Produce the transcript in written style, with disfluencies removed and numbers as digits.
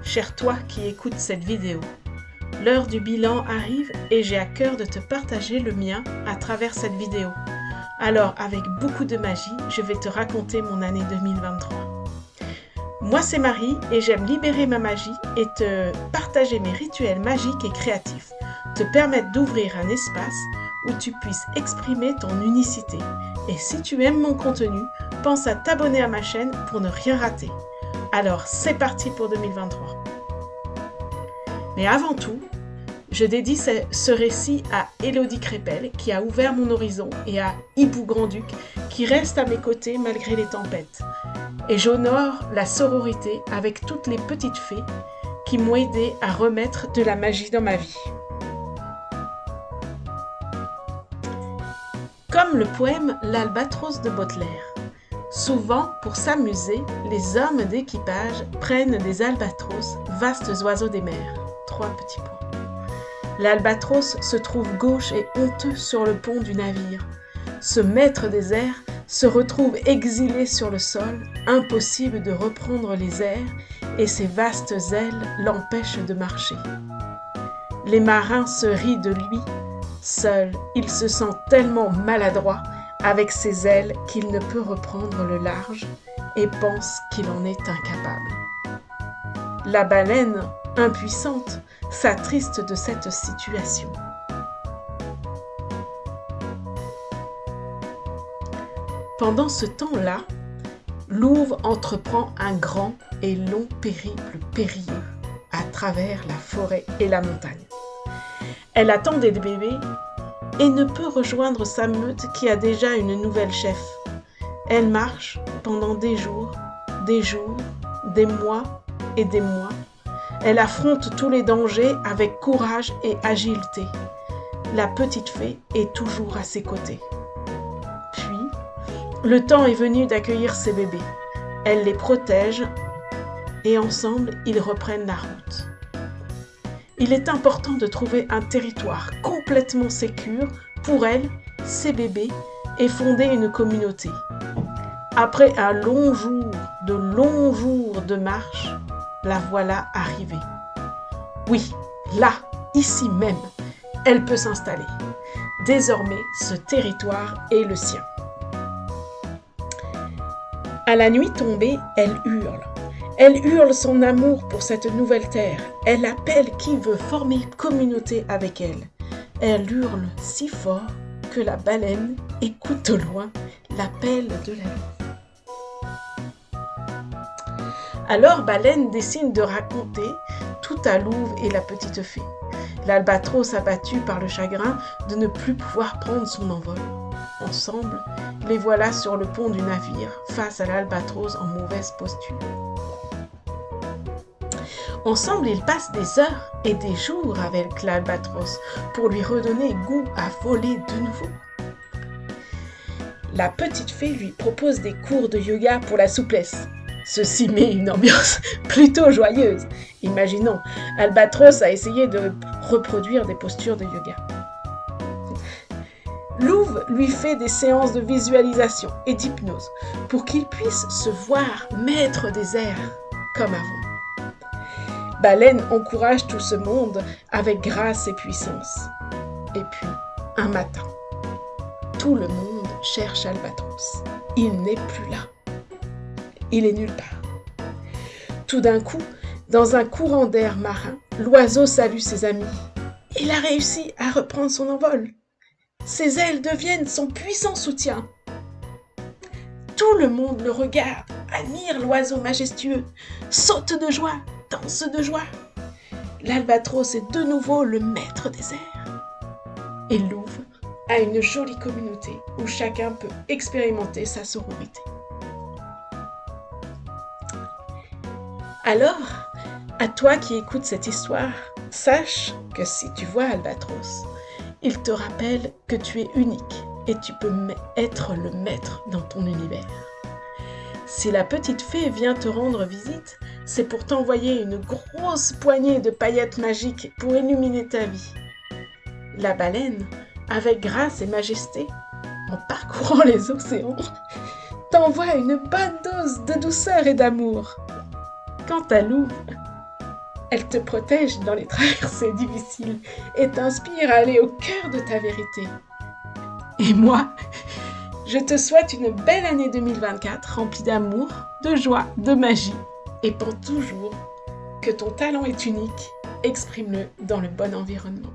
cher toi qui écoutes cette vidéo. L'heure du bilan arrive et j'ai à cœur de te partager le mien à travers cette vidéo. Alors, avec beaucoup de magie, je vais te raconter mon année 2023. Moi, c'est Marie et j'aime libérer ma magie et te partager mes rituels magiques et créatifs, te permettre d'ouvrir un espace où tu puisses exprimer ton unicité. Et si tu aimes mon contenu, pense à t'abonner à ma chaîne pour ne rien rater. Alors, c'est parti pour 2023. Mais avant tout, je dédie ce récit à Élodie Crépel qui a ouvert mon horizon et à Hibou Grand-Duc qui reste à mes côtés malgré les tempêtes. Et j'honore la sororité avec toutes les petites fées qui m'ont aidé à remettre de la magie dans ma vie. Comme le poème L'Albatros de Baudelaire. Souvent, pour s'amuser, les hommes d'équipage prennent des albatros, vastes oiseaux des mers. 3 petits points. L'albatros se trouve gauche et honteux sur le pont du navire. Ce maître des airs se retrouve exilé sur le sol, impossible de reprendre les airs, et ses vastes ailes l'empêchent de marcher. Les marins se rient de lui. Seul, il se sent tellement maladroit avec ses ailes qu'il ne peut reprendre le large et pense qu'il en est incapable. La baleine, impuissante, s'attriste de cette situation. Pendant ce temps-là, Louve entreprend un grand et long périple périlleux à travers la forêt et la montagne. Elle attend des bébés et ne peut rejoindre sa meute qui a déjà une nouvelle chef. Elle marche pendant des jours, des mois et des mois. Elle affronte tous les dangers avec courage et agilité. La petite fée est toujours à ses côtés. Puis, le temps est venu d'accueillir ses bébés. Elle les protège et ensemble, ils reprennent la route. Il est important de trouver un territoire complètement sécure pour elle, ses bébés, et fonder une communauté. Après un longs jours de marche, la voilà arrivée. Oui, là, ici même, elle peut s'installer. Désormais, ce territoire est le sien. À la nuit tombée, elle hurle. Elle hurle son amour pour cette nouvelle terre. Elle appelle qui veut former communauté avec elle. Elle hurle si fort que la baleine écoute au loin l'appel de la louve. Alors Baleine décide de raconter tout à Louve et la petite fée. L'albatros abattu par le chagrin de ne plus pouvoir prendre son envol. Ensemble, les voilà sur le pont du navire, face à l'albatros en mauvaise posture. Ensemble, ils passent des heures et des jours avec l'albatros pour lui redonner goût à voler de nouveau. La petite fée lui propose des cours de yoga pour la souplesse. Ceci met une ambiance plutôt joyeuse. Imaginons, Albatros a essayé de reproduire des postures de yoga. Louve lui fait des séances de visualisation et d'hypnose pour qu'il puisse se voir maître des airs comme avant. Baleine encourage tout ce monde avec grâce et puissance. Et puis, un matin, tout le monde cherche Albatros. Il n'est plus là. Il est nulle part. Tout d'un coup, dans un courant d'air marin, l'oiseau salue ses amis. Il a réussi à reprendre son envol. Ses ailes deviennent son puissant soutien. Tout le monde le regarde, admire l'oiseau majestueux, saute de joie, danse de joie. L'albatros est de nouveau le maître des airs. Et Louve a une jolie communauté où chacun peut expérimenter sa sororité. Alors, à toi qui écoutes cette histoire, sache que si tu vois Albatros, il te rappelle que tu es unique et tu peux être le maître dans ton univers. Si la petite fée vient te rendre visite, c'est pour t'envoyer une grosse poignée de paillettes magiques pour illuminer ta vie. La baleine, avec grâce et majesté, en parcourant les océans, t'envoie une bonne dose de douceur et d'amour. Quant à Louve, Elle te protège dans les traversées difficiles et t'inspire à aller au cœur de ta vérité. Et moi, je te souhaite une belle année 2024 remplie d'amour, de joie, de magie. Et pense toujours que ton talent est unique, exprime-le dans le bon environnement.